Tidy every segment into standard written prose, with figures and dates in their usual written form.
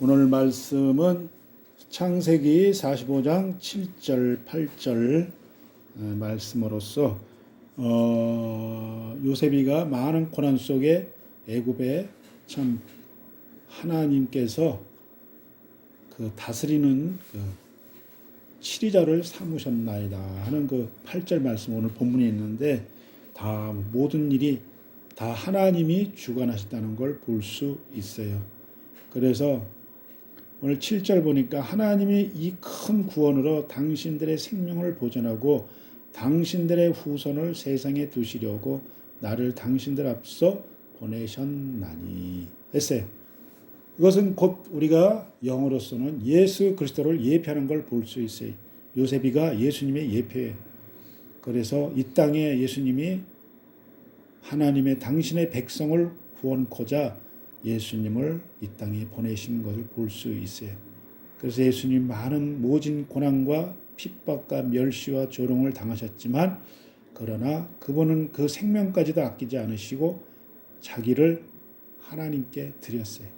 오늘 말씀은 창세기 45장 7절 8절 말씀으로서 요셉이가 많은 고난 속에 애굽에 참 하나님께서 그 다스리는 그 치리자를 삼으셨나이다 하는 그 8절 말씀 오늘 본문에 있는데 다 모든 일이 다 하나님이 주관하셨다는 걸 볼 수 있어요. 그래서 오늘 7절 보니까 하나님이 이 큰 구원으로 당신들의 생명을 보존하고 당신들의 후손을 세상에 두시려고 나를 당신들 앞서 보내셨나니 했어요. 이것은 곧 우리가 영어로서는 예수 그리스도를 예표하는 걸 볼 수 있어요. 요셉이가 예수님의 예표예요. 그래서 이 땅에 예수님이 하나님의 당신의 백성을 구원코자 예수님을 이 땅에 보내신 것을 볼 수 있어요. 그래서 예수님 많은 모진 고난과 핍박과 멸시와 조롱을 당하셨지만 그러나 그분은 그 생명까지도 아끼지 않으시고 자기를 하나님께 드렸어요.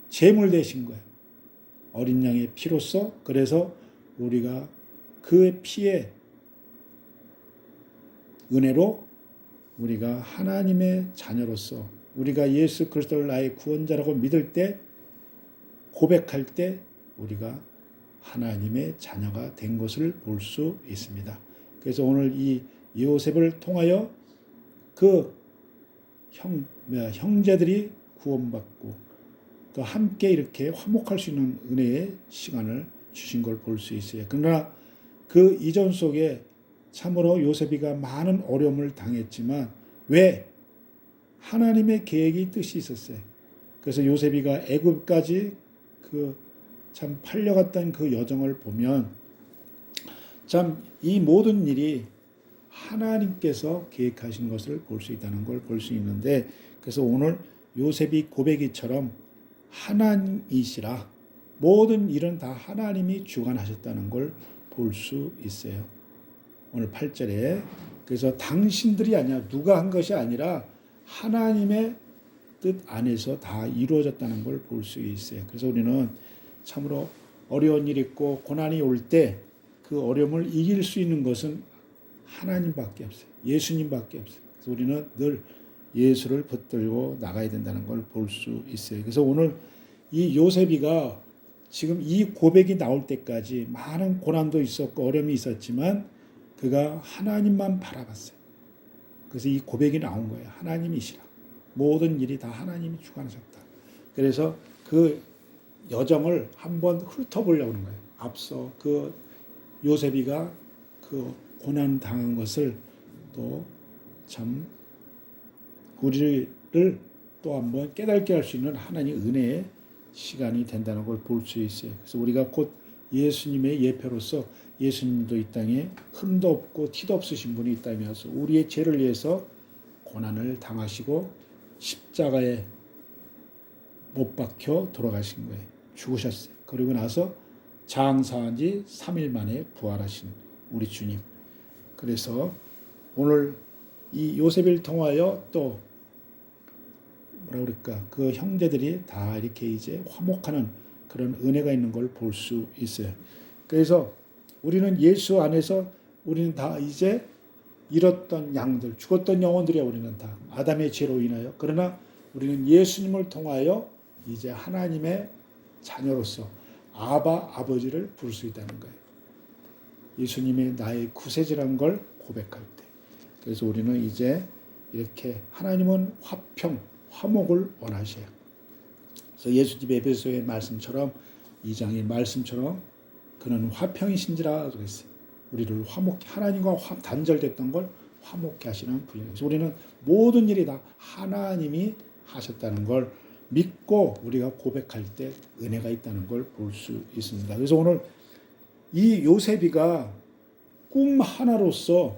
제물 되신 거예요. 어린 양의 피로써. 그래서 우리가 그의 피의 은혜로 우리가 하나님의 자녀로서 우리가 예수 그리스도를 나의 구원자라고 믿을 때 고백할 때 우리가 하나님의 자녀가 된 것을 볼 수 있습니다. 그래서 오늘 이 요셉을 통하여 그 형제들이 구원받고 또 함께 이렇게 화목할 수 있는 은혜의 시간을 주신 걸 볼 수 있어요. 그러나 그 이전 속에 참으로 요셉이가 많은 어려움을 당했지만 왜? 하나님의 계획이 뜻이 있었어요. 그래서 요셉이가 애굽까지 그 참 팔려갔던 그 여정을 보면 참 이 모든 일이 하나님께서 계획하신 것을 볼 수 있다는 걸 볼 수 있는데 그래서 오늘 요셉이 고백이처럼 하나님이시라 모든 일은 다 하나님이 주관하셨다는 걸 볼 수 있어요. 오늘 8절에 그래서 당신들이 아니라 누가 한 것이 아니라 하나님의 뜻 안에서 다 이루어졌다는 걸 볼 수 있어요. 그래서 우리는 참으로 어려운 일이 있고 고난이 올 때 그 어려움을 이길 수 있는 것은 하나님밖에 없어요. 예수님밖에 없어요. 그래서 우리는 늘 예수를 붙들고 나가야 된다는 걸 볼 수 있어요. 그래서 오늘 이 요셉이가 지금 이 고백이 나올 때까지 많은 고난도 있었고 어려움이 있었지만 그가 하나님만 바라봤어요. 그래서 이 고백이 나온 거예요. 하나님이시라. 모든 일이 다 하나님이 주관하셨다. 그래서 그 여정을 한번 훑어보려고 하는 거예요. 앞서 그 요셉이가 그 고난 당한 것을 또 참 우리를 또 한번 깨닫게 할 수 있는 하나님의 은혜의 시간이 된다는 걸 볼 수 있어요. 그래서 우리가 곧 예수님의 예표로서 예수님도 이 땅에 흠도 없고 티도 없으신 분이 있다면서 우리의 죄를 위해서 고난을 당하시고 십자가에 못 박혀 돌아가신 거예요. 죽으셨어요. 그리고 나서 장사한 지 3일 만에 부활하신 우리 주님. 그래서 오늘 이 요셉을 통하여 또 뭐라 그럴까 그 형제들이 다 이렇게 이제 화목하는 그런 은혜가 있는 걸 볼 수 있어요. 그래서 우리는 예수 안에서 우리는 다 이제 잃었던 양들, 죽었던 영혼들이야 우리는 다 아담의 죄로 인하여. 그러나 우리는 예수님을 통하여 이제 하나님의 자녀로서 아버지를 부를 수 있다는 거예요. 예수님이 나의 구세주라는 걸 고백할 때. 그래서 우리는 이제 이렇게 하나님은 화목을 원하셔요. 그래서 예수님 에베소의 말씀처럼 2장의 말씀처럼 그는 화평이신지라 그랬어요. 우리를 하나님과 단절됐던 걸 화목케 하시는 분이에요. 그래서 우리는 모든 일이 다 하나님이 하셨다는 걸 믿고 우리가 고백할 때 은혜가 있다는 걸 볼 수 있습니다. 그래서 오늘 이 요셉이가 꿈 하나로서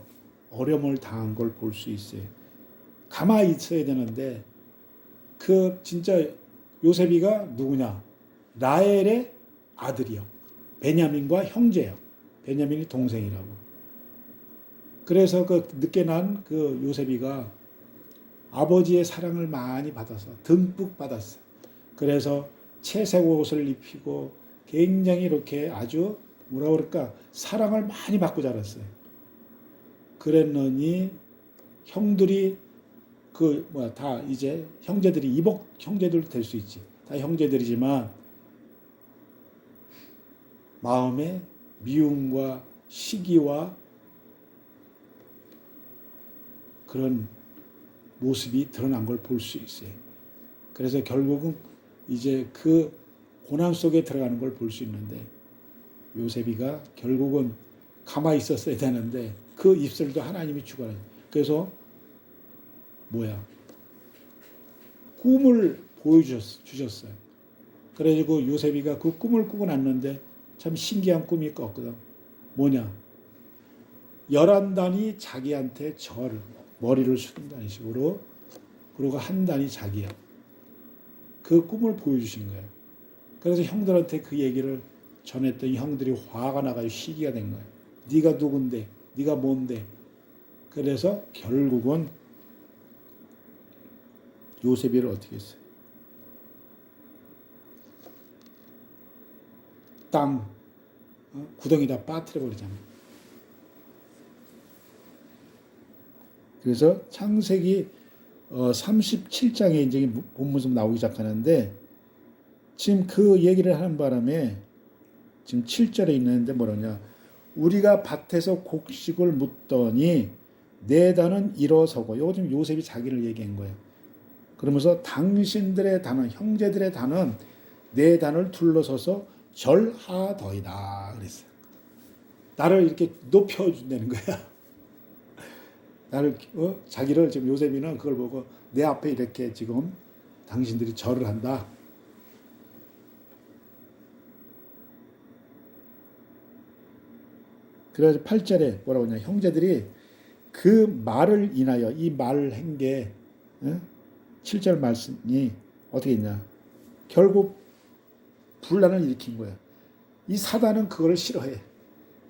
어려움을 당한 걸 볼 수 있어요. 가만히 있어야 되는데 그 진짜 요셉이가 누구냐? 라헬의 아들이요. 베냐민과 형제요. 베냐민이 동생이라고. 그래서 그 늦게 난 그 요셉이가 아버지의 사랑을 많이 받아서 듬뿍 받았어요. 그래서 채색 옷을 입히고 굉장히 이렇게 아주 뭐라 그럴까 사랑을 많이 받고 자랐어요. 그랬느니 형들이 다 이제 형제들이 이복 형제들도 될 수 있지. 다 형제들이지만 마음에 미움과 시기와 그런 모습이 드러난 걸 볼 수 있어요. 그래서 결국은 이제 그 고난 속에 들어가는 걸 볼 수 있는데 요셉이가 결국은 가만히 있었어야 되는데 그 입술도 하나님이 주관해요. 그래서 꿈을 보여주셨어요. 그래가지고 요셉이가 그 꿈을 꾸고 났는데 참 신기한 꿈이 꿨거든. 뭐냐? 11단이 자기한테 머리를 숙인다는 식으로 그리고 한 단이 자기야. 그 꿈을 보여주신 거예요. 그래서 형들한테 그 얘기를 전했더니 형들이 화가 나가지고 시기가 된 거예요. 네가 누군데? 네가 뭔데? 그래서 결국은 요셉이를 어떻게 했어요? 땅 구덩이다 빠뜨려 버리잖아요. 그래서 창세기 37장에 이제 본문좀 나오기 시작하는데 지금 그 얘기를 하는 바람에 지금 7절에 있는데 뭐라냐? 우리가 밭에서 곡식을 묻더니 내 단은 일어서고, 이거 지금 요셉이 자기를 얘기한 거예요. 그러면서 당신들의 단은, 형제들의 단은 내 단을 둘러서서 절하더이다 그랬어요. 나를 이렇게 높여준다는 거야. 나를 자기를 지금 요셉이는 그걸 보고 내 앞에 이렇게 지금 당신들이 절을 한다. 그래서 8절에 뭐라고 하냐? 형제들이 그 말을 인하여 이 말을 한 게 7절 말씀이 어떻게 있냐? 결국 분란을 일으킨 거야. 이 사단은 그걸 싫어해.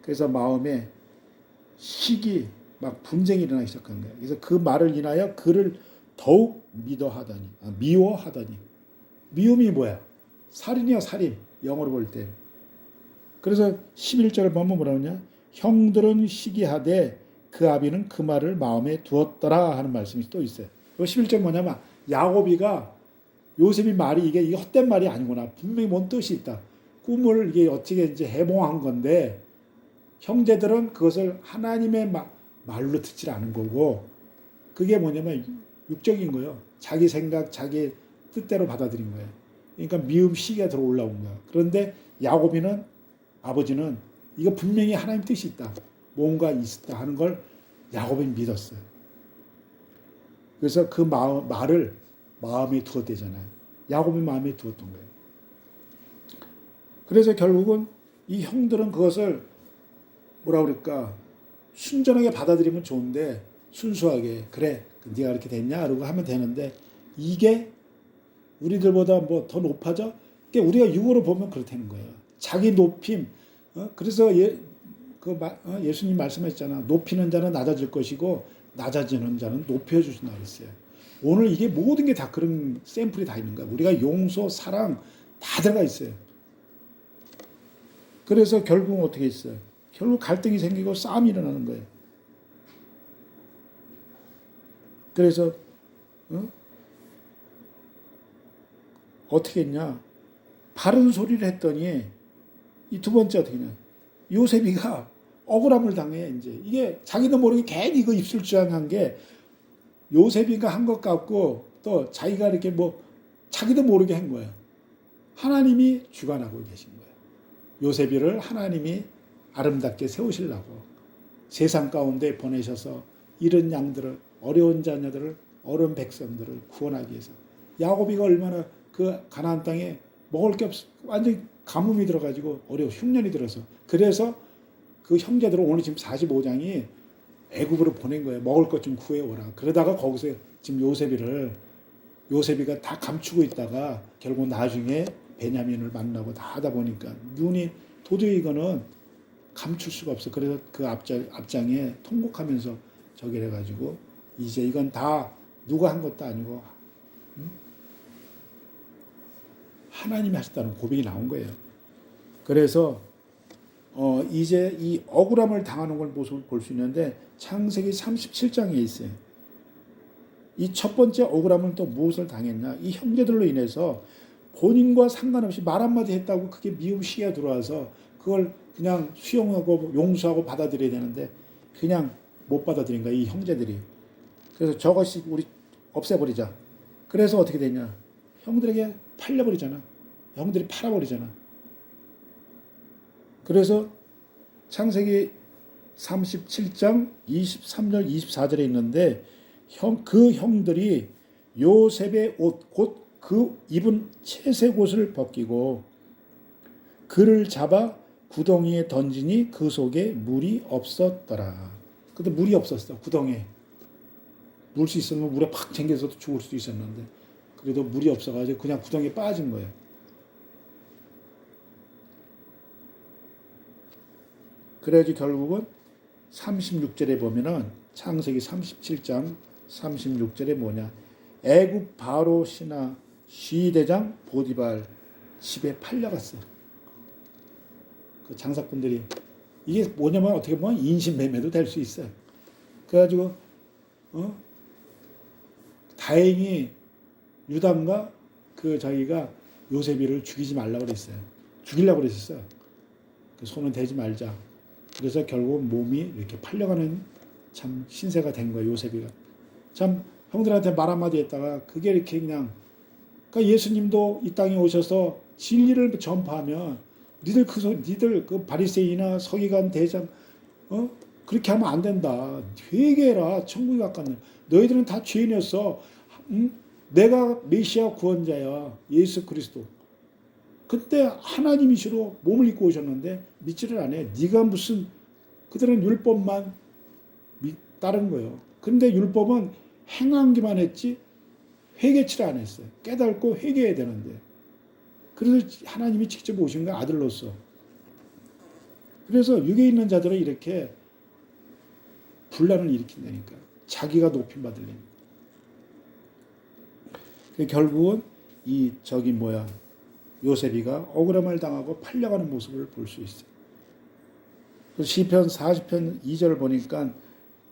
그래서 마음에 시기, 막 분쟁이 일어나기 시작한 거야. 그래서 그 말을 인하여 그를 더욱 미워하더니. 미움이 뭐야? 살인이야, 살인. 영어로 볼 때. 그래서 11절을 보면 뭐라 그러냐? 형들은 시기하되 그 아비는 그 말을 마음에 두었더라 하는 말씀이 또 있어요. 그 11절 뭐냐면 야곱이가 요셉이 말이 이게 헛된 말이 아니구나. 분명히 뭔 뜻이 있다. 꿈을 이게 어떻게 이제 해몽한 건데 형제들은 그것을 하나님의 말로 듣질 않은 거고 그게 뭐냐면 육적인 거예요. 자기 생각, 자기 뜻대로 받아들인 거예요. 그러니까 미움, 시기가 들어 올라온 거야. 그런데 야곱이는 아버지는 이거 분명히 하나님 뜻이 있다. 뭔가 있다 하는 걸 야곱이 믿었어요. 그래서 그 말을 마음에 두었대잖아요. 야곱이 마음에 두었던 거예요. 그래서 결국은 이 형들은 그것을 뭐라 그럴까 순전하게 받아들이면 좋은데 순수하게 그래 네가 그렇게 됐냐 그러고 하면 되는데 이게 우리들보다 뭐 더 높아져? 그러니까 우리가 육으로 보면 그렇다는 거예요. 자기 높임. 그래서 예수님 말씀하셨잖아. 높이는 자는 낮아질 것이고 낮아지는 자는 높여주신다 그랬어요. 오늘 이게 모든 게 다 그런 샘플이 다 있는 거야. 우리가 용서, 사랑 다 들어가 있어요. 그래서 결국은 어떻게 했어요? 결국 갈등이 생기고 싸움이 일어나는 거예요. 그래서 어떻게 했냐? 바른 소리를 했더니 이 두 번째 어떻게 했냐? 요셉이가 억울함을 당해 이제 이게 자기도 모르게 괜히 그 입술 주장한 게 요셉이가 한 것 같고 또 자기가 이렇게 뭐 자기도 모르게 한 거예요. 하나님이 주관하고 계신 거예요. 요셉이를 하나님이 아름답게 세우시려고 세상 가운데 보내셔서 이런 양들을 어려운 자녀들을 어려운 백성들을 구원하기 위해서 야곱이가 얼마나 그 가나안 땅에 먹을 게 없어 완전히 가뭄이 들어가지고 흉년이 들어서 그래서 그 형제들을 오늘 지금 45장이 애굽으로 보낸 거예요. 먹을 것 좀 구해오라. 그러다가 거기서 지금 요셉이가 다 감추고 있다가 결국 나중에 베냐민을 만나고 다 하다 보니까 눈이 도저히 이거는 감출 수가 없어. 그래서 그 앞장에 통곡하면서 저기 해가지고 이제 이건 다 누가 한 것도 아니고 하나님이 하셨다는 고백이 나온 거예요. 그래서 이제 이 억울함을 당하는 걸 모습을 볼 수 있는데 창세기 37장에 있어요. 이 첫 번째 억울함은 또 무엇을 당했냐? 이 형제들로 인해서 본인과 상관없이 말 한마디 했다고 그게 미움 시기가 들어와서 그걸 그냥 수용하고 용서하고 받아들여야 되는데 그냥 못 받아들인 거야, 이 형제들이. 그래서 저것이 우리 없애버리자. 그래서 어떻게 되냐? 형들에게 팔려버리잖아. 형들이 팔아버리잖아. 그래서 창세기 37장 23절 24절에 있는데 그 형들이 요셉의 옷 곧 그 입은 채색 옷을 벗기고 그를 잡아 구덩이에 던지니 그 속에 물이 없었더라. 근데 물이 없었어. 구덩이에. 물 수 있으면 물에 팍 잠겨서도 죽을 수도 있었는데 그래도 물이 없어가지고 그냥 구덩이에 빠진 거예요. 그래야지 결국은 36절에 보면은 창세기 37장 36절에 뭐냐? 애굽 바로 신하 시대장 보디발 집에 팔려갔어요. 그 장사꾼들이. 이게 뭐냐면 어떻게 보면 인신매매도 될 수 있어요. 그래가지고 다행히 유다가 그 자기가 요셉이를 죽이지 말라고 그랬어요. 죽이려고 그랬었어요. 그 손은 대지 말자. 그래서 결국 몸이 이렇게 팔려가는 참 신세가 된 거예요. 요셉이가. 참 형들한테 말 한마디 했다가 그게 이렇게 그냥 그러니까 예수님도 이 땅에 오셔서 진리를 전파하면 니들 그 바리새인이나 서기관 대장 그렇게 하면 안 된다. 회개해라. 천국에 가깝네. 너희들은 다 죄인이었어. 내가 메시아 구원자야. 예수 그리스도. 그때 하나님이시로 몸을 입고 오셨는데 믿지를 않아요. 네가 무슨 그들은 율법만 따른 거예요. 근데 율법은 행하기만 했지 회개치를 안 했어요. 깨닫고 회개해야 되는데. 그래서 하나님이 직접 오신 거예요. 아들로서. 그래서 육에 있는 자들은 이렇게 분란을 일으킨다니까. 자기가 높임받으려니까. 결국은 요셉이가 억울함을 당하고 팔려가는 모습을 볼 수 있어요. 시편 40편 2절을 보니까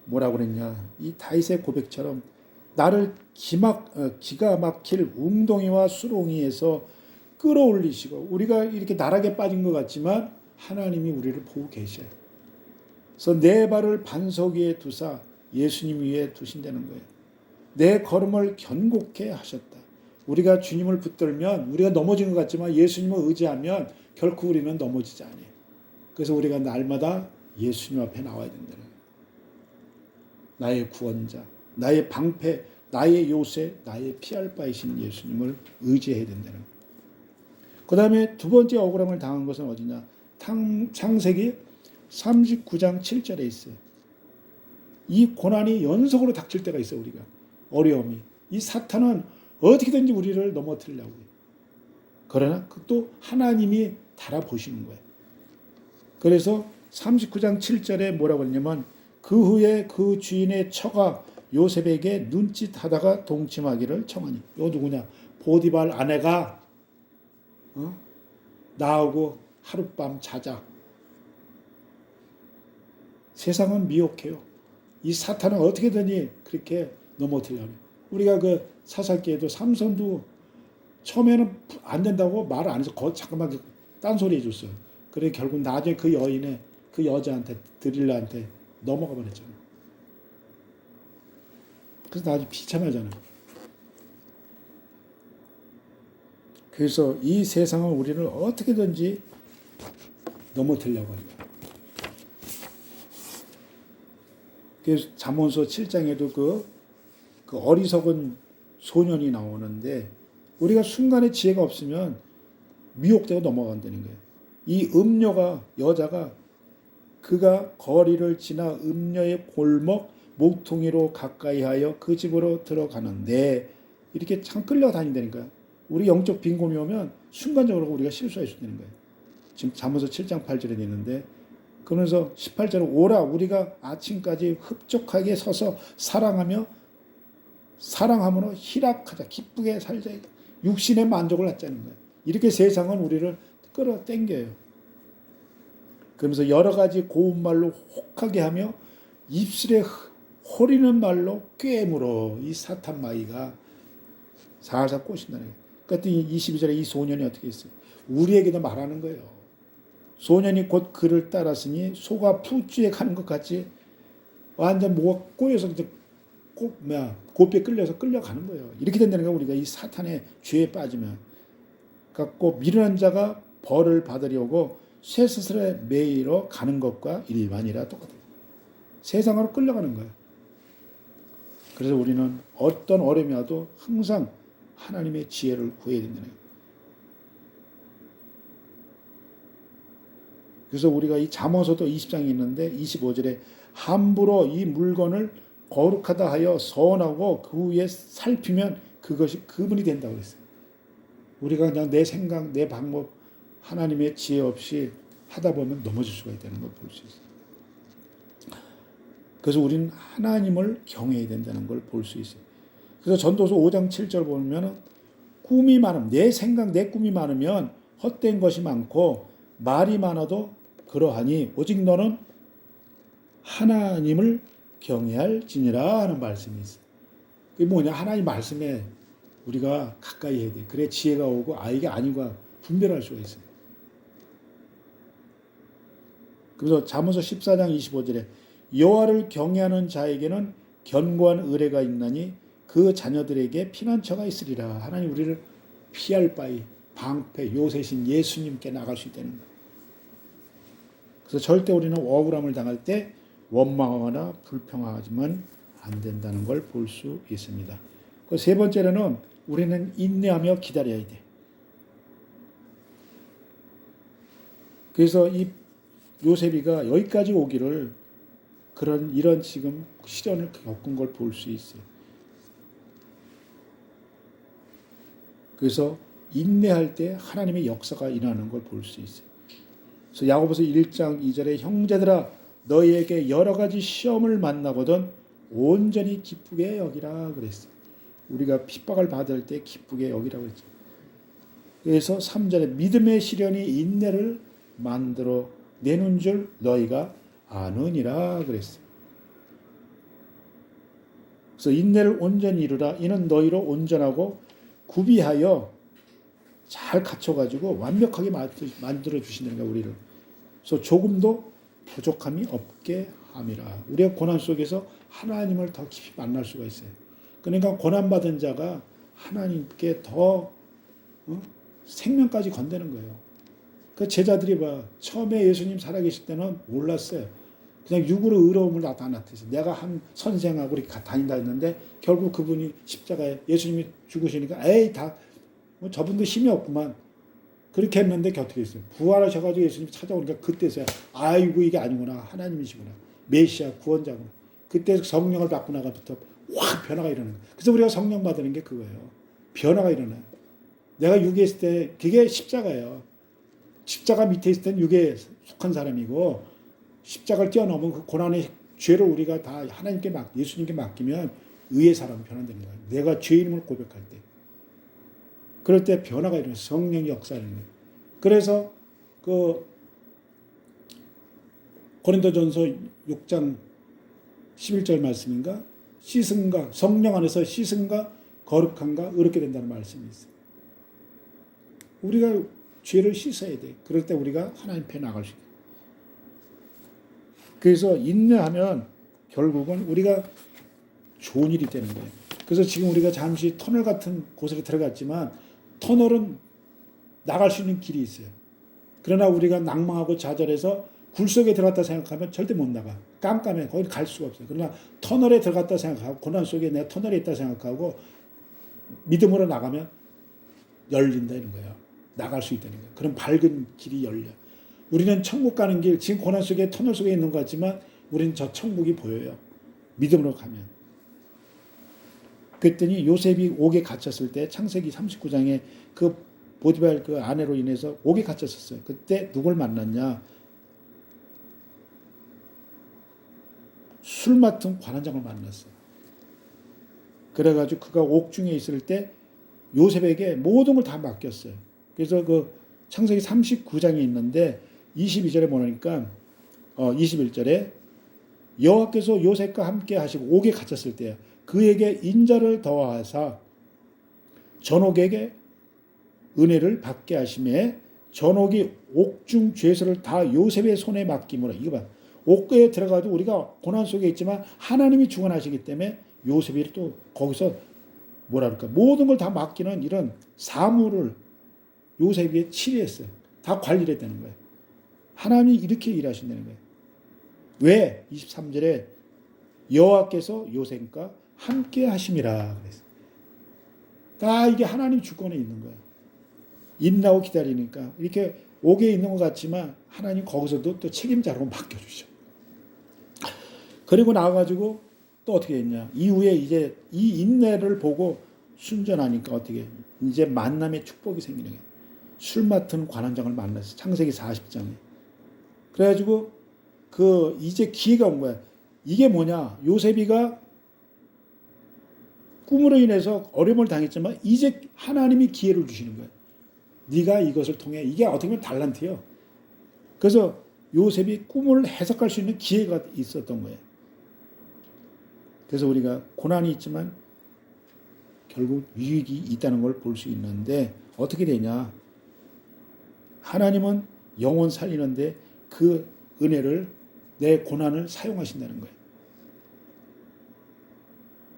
뭐라고 그랬냐. 이 다윗의 고백처럼 나를 기가 막힐 웅덩이와 수렁이에서 끌어올리시고 우리가 이렇게 나락에 빠진 것 같지만 하나님이 우리를 보고 계셔요. 그래서 내 발을 반석 위에 두사 예수님 위에 두신다는 거예요. 내 걸음을 견고케 하셨다. 우리가 주님을 붙들면 우리가 넘어진 것 같지만 예수님을 의지하면 결코 우리는 넘어지지 않아요. 그래서 우리가 날마다 예수님 앞에 나와야 된다는 거예요. 나의 구원자, 나의 방패, 나의 요새, 나의 피할 바이신 예수님을 의지해야 된다는 거예요. 그 다음에 두 번째 억울함을 당한 것은 어디냐? 창세기 39장 7절에 있어요. 이 고난이 연속으로 닥칠 때가 있어요. 우리가. 어려움이. 이 사탄은 어떻게든지 우리를 넘어뜨리려고 해요. 그러나 또 하나님이 달아보시는 거예요. 그래서 39장 7절에 뭐라고 했냐면 그 후에 그 주인의 처가 요셉에게 눈짓하다가 동침하기를 청하니. 이거 누구냐? 보디발 아내가 나하고 하룻밤 자자. 세상은 미혹해요. 이 사탄은 어떻게든지 그렇게 넘어뜨리려고 해요. 우리가 그 사사기에도 삼손도 처음에는 안 된다고 말을 안 해서 잠깐만 딴소리 해줬어요. 그래 결국 나중에 그 여자한테 드릴라한테 넘어가 버렸잖아. 그래서 나중에 비참하잖아. 그래서 이 세상은 우리를 어떻게든지 넘어뜨리려고 합니다. 그래서 잠언서 7장에도 그 어리석은 소년이 나오는데 우리가 순간에 지혜가 없으면 미혹되고 넘어간다는 거예요. 이 여자가 그가 거리를 지나 음녀의 골목 목통이로 가까이 하여 그 집으로 들어가는데 이렇게 참 끌려다닌다니까요. 우리 영적 빈곤이 오면 순간적으로 우리가 실수할 수 있는 거예요. 지금 잠언서 7장 8절에 있는데 그러면서 18절에 오라 우리가 아침까지 흡족하게 서서 사랑함으로 희락하자 기쁘게 살자. 육신의 만족을 갖자는 거예요. 이렇게 세상은 우리를 끌어당겨요. 그러면서 여러 가지 고운 말로 혹하게 하며 입술에 호리는 말로 꾀물어 이 사탄 마귀가 살살 꼬신다는 거예요. 그랬더니 22절에 이 소년이 어떻게 했어요? 우리에게도 말하는 거예요. 소년이 곧 그를 따랐으니 소가 푸주에 가는 것 같이 완전 뭐가 꼬여서 고삐에 끌려서 끌려가는 거예요. 이렇게 된다는 거예요. 우리가 이 사탄의 죄에 빠지면. 갖고 미련한 자가 벌을 받으려고 쇠스스레 매이러 가는 것과 일반이라 똑같아요. 세상으로 끌려가는 거예요. 그래서 우리는 어떤 어려움이 와도 항상 하나님의 지혜를 구해야 된다는 거예요. 그래서 우리가 이 잠언서도 20장이 있는데 25절에 함부로 이 물건을 거룩하다 하여 서원하고 그 위에 살피면 그것이 그분이 된다고 그랬어요. 우리가 그냥 내 생각, 내 방법, 하나님의 지혜 없이 하다 보면 넘어질 수가 있다는 걸 볼 수 있어요. 그래서 우리는 하나님을 경외해야 된다는 걸 볼 수 있어요. 그래서 전도서 5장 7절 보면 꿈이 많으면 내 생각, 내 꿈이 많으면 헛된 것이 많고 말이 많아도 그러하니 오직 너는 하나님을 경외할지니라 하는 말씀이 있어요. 그게 뭐냐? 하나님 말씀에 우리가 가까이 해야 돼. 그래 지혜가 오고 이게 아니고 분별할 수가 있어요. 그래서 잠언서 14장 25절에 여호와를 경외하는 자에게는 견고한 의뢰가 있나니 그 자녀들에게 피난처가 있으리라. 하나님 우리를 피할 바위 방패 요새신 예수님께 나갈 수 있다는 거예요. 그래서 절대 우리는 억울함을 당할 때 원망하거나 불평하지만 안 된다는 걸 볼 수 있습니다. 그 세 번째로는 우리는 인내하며 기다려야 돼. 그래서 이 요셉이가 여기까지 오기를 이런 지금 시련을 겪은 걸 볼 수 있어요. 그래서 인내할 때 하나님의 역사가 일어나는 걸 볼 수 있어요. 그래서 야고보서 1장 2절에 형제들아 너희에게 여러 가지 시험을 만나거든 온전히 기쁘게 여기라 그랬어요. 우리가 핍박을 받을 때 기쁘게 여기라고 했죠. 그래서 3절에 믿음의 시련이 인내를 만들어 내는 줄 너희가 아느니라 그랬어요. 그래서 인내를 온전히 이루라. 이는 너희로 온전하고 구비하여 잘 갖춰가지고 완벽하게 만들어 주시는 거예요, 우리를. 그래서 조금도 부족함이 없게 함이라. 우리가 고난 속에서 하나님을 더 깊이 만날 수가 있어요. 그러니까 고난받은 자가 하나님께 더 생명까지 건드는 거예요. 그 제자들이 처음에 예수님 살아계실 때는 몰랐어요. 그냥 육으로 의로움을 나타났어요. 내가 한 선생하고 이렇게 다닌다 했는데 결국 그분이 십자가에 예수님이 죽으시니까 저분도 힘이 없구만. 그렇게 했는데 어떻게 했어요? 부활하셔가지고 예수님이 찾아오니까 그때서야 아이고 이게 아니구나. 하나님이시구나. 메시아 구원자구나. 그때 성령을 받고 나가부터 확 변화가 일어나는 거예요. 그래서 우리가 성령 받는 게 그거예요. 변화가 일어나요. 내가 육에 있을 때 그게 십자가예요. 십자가 밑에 있을 때는 육에 속한 사람이고 십자가를 뛰어넘은 그 고난의 죄를 우리가 다 하나님께 예수님께 맡기면 의의 사람이 변화되는 거예요. 내가 죄인임을 고백할 때. 그럴 때 변화가 일어나요. 성령의 역사를. 그래서 고린도전서 6장 11절 말씀인가? 씻음과 성령 안에서 씻음과 거룩함과 의롭게 된다는 말씀이 있어요. 우리가 죄를 씻어야 돼. 그럴 때 우리가 하나님 편에 나갈 수 있어요. 그래서 인내하면 결국은 우리가 좋은 일이 되는 거예요. 그래서 지금 우리가 잠시 터널 같은 곳으로 들어갔지만 터널은 나갈 수 있는 길이 있어요. 그러나 우리가 낭망하고 좌절해서 굴 속에 들어갔다 생각하면 절대 못 나가. 깜깜해. 거기 갈 수가 없어요. 그러나 터널에 들어갔다 생각하고 고난 속에 내가 터널에 있다 생각하고 믿음으로 나가면 열린다 이런 거예요. 나갈 수 있다는 거예요. 그런 밝은 길이 열려. 우리는 천국 가는 길, 지금 고난 속에 터널 속에 있는 것 같지만 우리는 저 천국이 보여요. 믿음으로 가면. 그랬더니 요셉이 옥에 갇혔을 때 창세기 39장에 그 보디발 그 아내로 인해서 옥에 갇혔었어요. 그때 누굴 만났냐? 술 맡은 관원장을 만났어요. 그래가지고 그가 옥중에 있을 때 요셉에게 모든 걸 다 맡겼어요. 그래서 그 창세기 39장에 있는데 22절에 보니까 21절에 여호와께서 요셉과 함께 하시고 옥에 갇혔을 때 그에게 인자를 더하사 전옥에게 은혜를 받게 하심에 전옥이 옥중 죄수를 다 요셉의 손에 맡김으로. 이거 봐. 옥에 들어가도 우리가 고난 속에 있지만 하나님이 주관하시기 때문에 요셉이 또 거기서 뭐라 그럴까 모든 걸 다 맡기는 이런 사무를 요셉이 치리했어요. 다 관리를 했다는 거예요. 하나님이 이렇게 일하신다는 거예요. 왜? 23절에 여호와께서 요셉과 함께 하심이라 그랬어요. 다 이게 하나님 주권에 있는 거예요. 인나고 기다리니까 이렇게 옥에 있는 것 같지만 하나님 거기서도 또 책임자로 맡겨주죠. 그리고 나와가지고 또 어떻게 했냐. 이후에 이제 이 인내를 보고 순전하니까 어떻게 이제 만남의 축복이 생기는 거예요. 술 맡은 관원장을 만났어요. 창세기 40장에. 그래가지고 그 이제 기회가 온 거야. 이게 뭐냐. 요셉이가 꿈으로 인해서 어려움을 당했지만 이제 하나님이 기회를 주시는 거예요. 네가 이것을 통해 이게 어떻게 보면 달란트예요. 그래서 요셉이 꿈을 해석할 수 있는 기회가 있었던 거예요. 그래서 우리가 고난이 있지만 결국 유익이 있다는 걸 볼 수 있는데 어떻게 되냐. 하나님은 영혼 살리는데 그 은혜를 내 고난을 사용하신다는 거예요.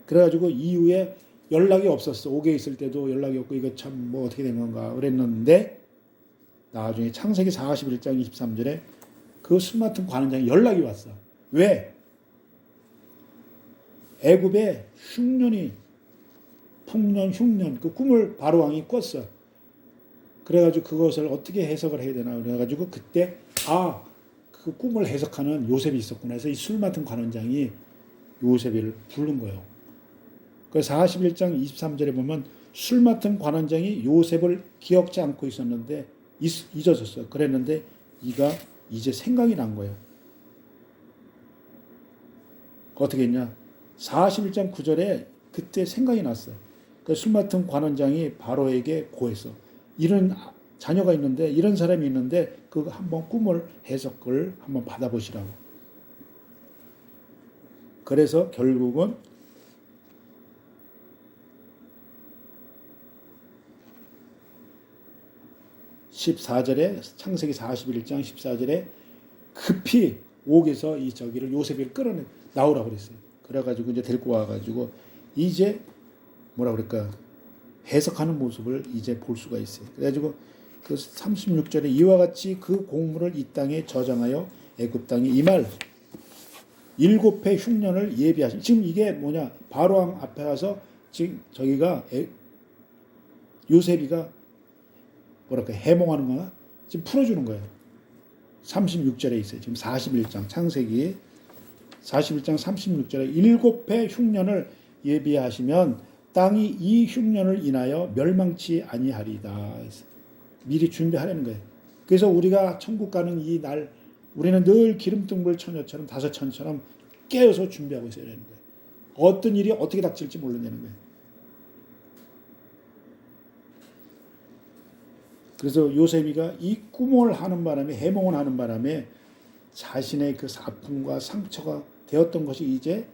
그래가지고 이후에 연락이 없었어. 옥에 있을 때도 연락이 없고 이거 참 뭐 어떻게 된 건가 그랬는데 나중에 창세기 41장 23절에 그 술 맡은 관원장이 연락이 왔어. 왜? 애굽에 흉년이 풍년 흉년 그 꿈을 바로 왕이 꿨어. 그래가지고 그것을 어떻게 해석을 해야 되나 그래가지고 그때 그 꿈을 해석하는 요셉이 있었구나 해서 이 술 맡은 관원장이 요셉을 부른 거예요. 그래서 41장 23절에 보면 술 맡은 관원장이 요셉을 기억지 않고 있었는데 잊어졌어요. 그랬는데 이가 이제 생각이 난 거예요. 어떻게 했냐. 41장 9절에 그때 생각이 났어요. 그 술 맡은 관원장이 바로에게 고했어. 이런 자녀가 있는데 이런 사람이 있는데 그 한번 꿈을 해석을 한번 받아보시라고. 그래서 결국은 14절에 창세기 41장 14절에 급히 옥에서 이 저기를 요셉을 끌어내 나오라고 그랬어요. 그래가지고 이제 데리고 와가지고 이제 뭐라 그럴까 해석하는 모습을 이제 볼 수가 있어요. 그래가지고 그 36절에 이와 같이 그 공물을 이 땅에 저장하여 애굽 땅에 이말 7해 흉년을 예비하신. 지금 이게 뭐냐 바로 왕 앞에 가서 지금 저기가 요셉이가 뭐랄까 해몽하는 거나 지금 풀어주는 거예요. 36절에 있어요. 지금 41장 창세기 41장 36절에 7해 흉년을 예비하시면 땅이 이 흉년을 인하여 멸망치 아니하리다. 미리 준비하려는 거예요. 그래서 우리가 천국 가는 이 날 우리는 늘 기름등불 처녀처럼 다섯천처럼 깨어서 준비하고 있어야 되는 거예요. 어떤 일이 어떻게 닥칠지 모른다는 거예요. 그래서 요셉이가 이 꿈을 하는 바람에 해몽을 하는 바람에 자신의 그 아픔과 상처가 되었던 것이 이제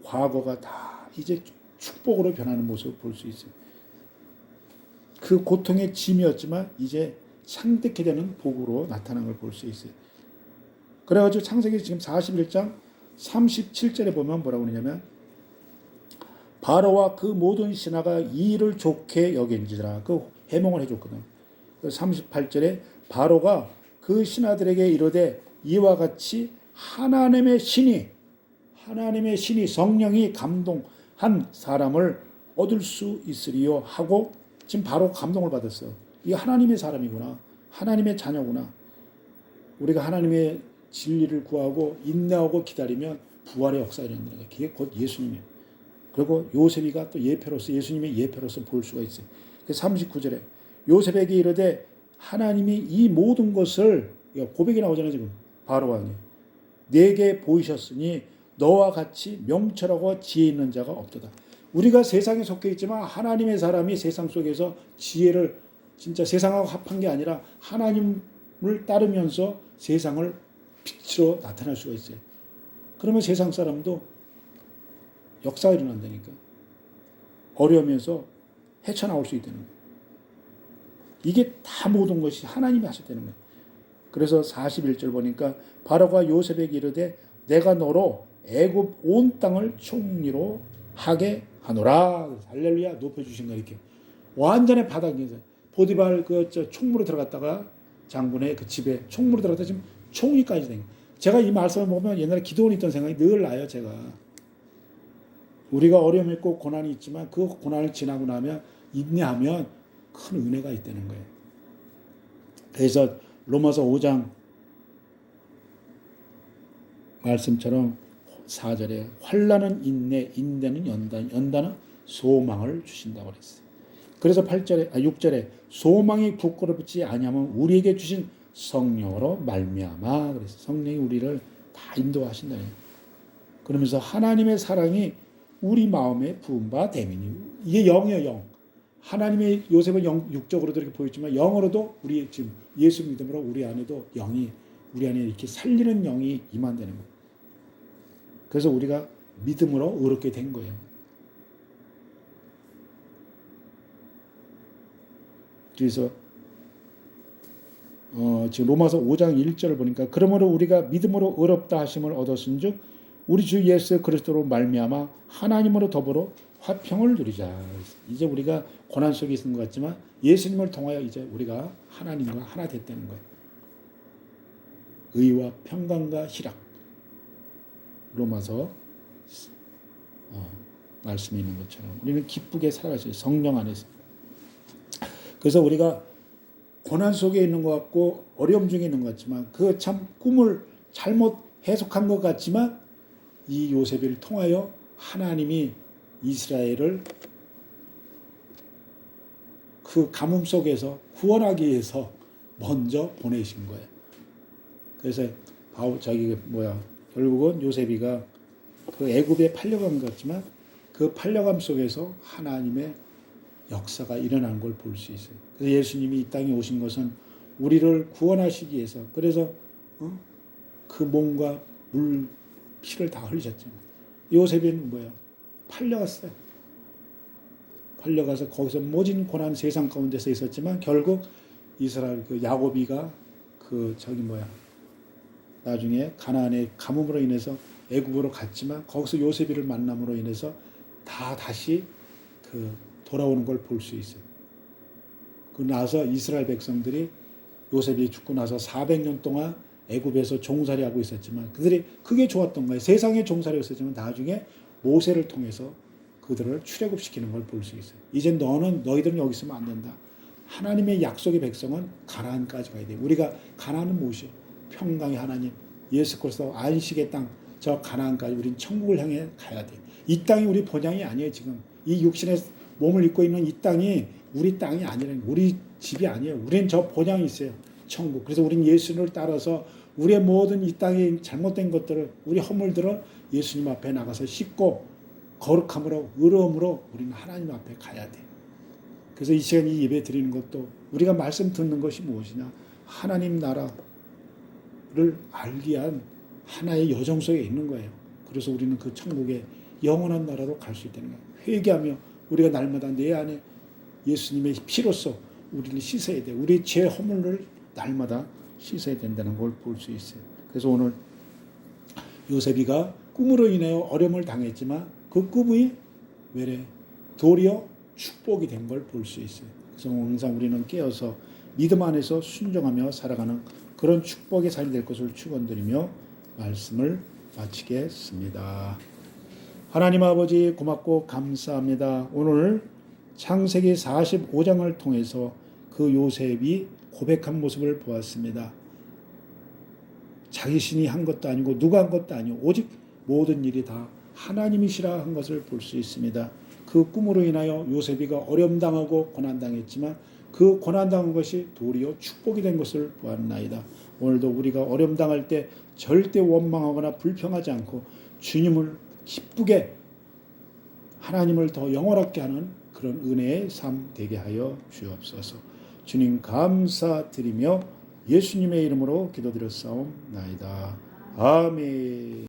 과거가 다 이제 축복으로 변하는 모습을 볼 수 있어요. 그 고통의 짐이었지만 이제 상득케 되는 복으로 나타난 걸 볼 수 있어요. 그래가지고 창세기 지금 41장 37절에 보면 뭐라고 그러냐면 바로와 그 모든 신하가 이 일을 좋게 여긴지라 그 해몽을 해줬거든. 38절에 바로가 그 신하들에게 이르되 이와 같이 하나님의 신이 성령이 감동한 사람을 얻을 수 있으리요 하고 지금 바로 감동을 받았어. 이게 하나님의 사람이구나. 하나님의 자녀구나. 우리가 하나님의 진리를 구하고 인내하고 기다리면 부활의 역사가 일어난다는 거예요. 그게 곧 예수님이에요. 그리고 요셉이가 또 예표로서 예수님의 예표로서 볼 수가 있어요. 39절에 요셉에게 이르되 하나님이 이 모든 것을 고백이 나오잖아요. 지금 바로 왕이 내게 보이셨으니 너와 같이 명철하고 지혜 있는 자가 없도다. 우리가 세상에 속해 있지만 하나님의 사람이 세상 속에서 지혜를 진짜 세상하고 합한 게 아니라 하나님을 따르면서 세상을 빛으로 나타낼 수가 있어요. 그러면 세상 사람도 역사가 일어난다니까. 어려우면서 헤쳐나올 수 있다는 거예요. 이게 다 모든 것이 하나님이 하셨다는 거예요. 그래서 41절 보니까 바로가 요셉에게 이르되 내가 너로 애굽 온 땅을 총리로 하게 하노라. 할렐루야. 높여주신 거 이렇게. 완전히 바닥에서 보디발 총무로 들어갔다가 장군의 그 집에 총무로 들어갔다 지금 총리까지 된 거예요. 제가 이 말씀을 보면 옛날에 기도원이 있던 생각이 늘 나요. 제가. 우리가 어려움이 있고 고난이 있지만 그 고난을 지나고 나면 인내하면 큰 은혜가 있다는 거예요. 그래서 로마서 5장 말씀처럼 4절에 환난은 인내, 인내는 연단, 연단은 소망을 주신다고 그랬어요. 그래서 6절에 소망이 부끄럽지 아니하면 우리에게 주신 성령으로 말미암아 그래서 성령이 우리를 다 인도하신다. 그러면서 하나님의 사랑이 우리 마음에 부은 바 되미니 이게 영이에요. 영. 하나님의 요셉은 육적으로도 이렇게 보였지만 영으로도 우리 지금 예수 믿음으로 우리 안에도 영이 우리 안에 이렇게 살리는 영이 임한다는 거예요. 그래서 우리가 믿음으로 의롭게 된 거예요. 그래서 지금 로마서 5장 1절을 보니까 그러므로 우리가 믿음으로 의롭다 하심을 얻었은즉 우리 주 예수 그리스도로 말미암아 하나님으로 더불어 화평을 누리자. 이제 우리가 고난 속에 있는 것 같지만 예수님을 통하여 이제 우리가 하나님과 하나 됐다는 거예요. 의와 평강과 희락. 로마서 말씀이 있는 것처럼 우리는 기쁘게 살아가셔요. 성령 안에서. 그래서 우리가 고난 속에 있는 것 같고 어려움 중에 있는 것 같지만 그 참 꿈을 잘못 해석한 것 같지만 이 요셉을 통하여 하나님이 이스라엘을 그 가뭄 속에서 구원하기 위해서 먼저 보내신 거예요. 그래서 결국은 요셉이가 그 애굽에 팔려간 것 같지만 그 팔려감 속에서 하나님의 역사가 일어난 걸 볼 수 있어요. 그래서 예수님이 이 땅에 오신 것은 우리를 구원하시기 위해서 그래서 그 몸과 물 피를 다 흘리셨잖아요. 요셉은 팔려갔어요. 팔려가서 거기서 모진 고난 세상 가운데서 있었지만 결국 이스라엘 그 야곱이가 나중에 가나안의 가뭄으로 인해서 애굽으로 갔지만 거기서 요셉이를 만남으로 인해서 다시 돌아오는 걸 볼 수 있어요. 그 나서 이스라엘 백성들이 요셉이 죽고 나서 400년 동안 애굽에서 종살이하고 있었지만 그들이 그게 좋았던 거예요. 세상에 종살이하고 있었지만 나중에 모세를 통해서 그들을 출애굽시키는 걸 볼 수 있어요. 이제 너희들은 여기 있으면 안 된다. 하나님의 약속의 백성은 가나안까지 가야 돼요. 우리가 가나안은 무엇이에요? 평강의 하나님, 예수 그리스도 안식의 땅, 저 가나안까지 우린 천국을 향해 가야 돼요. 이 땅이 우리 본향이 아니에요. 지금 이 육신의 몸을 입고 있는 이 땅이 우리 땅이 아니라는 우리 집이 아니에요. 우린 저 본향이 있어요. 천국. 그래서 우린 예수님을 따라서 우리의 모든 이 땅에 잘못된 것들을 우리 허물들을 예수님 앞에 나가서 씻고 거룩함으로 의로움으로 우리는 하나님 앞에 가야 돼. 그래서 이 시간 이 예배 드리는 것도 우리가 말씀 듣는 것이 무엇이냐? 하나님 나라를 알기 위한 하나의 여정 속에 있는 거예요. 그래서 우리는 그 천국의 영원한 나라로 갈 수 있다는 거예요. 회개하며 우리가 날마다 내 안에 예수님의 피로써 우리를 씻어야 돼. 우리 죄 허물을 날마다 씻어야 된다는 걸 볼 수 있어요. 그래서 오늘 요셉이가 꿈으로 인하여 어려움을 당했지만 그 꿈이 도리어 축복이 된 걸 볼 수 있어요. 그래서 항상 우리는 깨어서 믿음 안에서 순종하며 살아가는 그런 축복의 삶이 될 것을 축원드리며 말씀을 마치겠습니다. 하나님 아버지 고맙고 감사합니다. 오늘 창세기 45장을 통해서 그 요셉이 고백한 모습을 보았습니다. 자신이 한 것도 아니고 누가 한 것도 아니고 오직 모든 일이 다 하나님이시라 한 것을 볼 수 있습니다. 그 꿈으로 인하여 요셉이가 어려움당하고 고난당했지만 그 고난당한 것이 도리어 축복이 된 것을 보았나이다. 오늘도 우리가 어려움당할 때 절대 원망하거나 불평하지 않고 주님을 기쁘게 하나님을 더 영원하게 하는 그런 은혜의 삶 되게 하여 주옵소서. 주님 감사드리며 예수님의 이름으로 기도드렸사옵나이다. 아멘.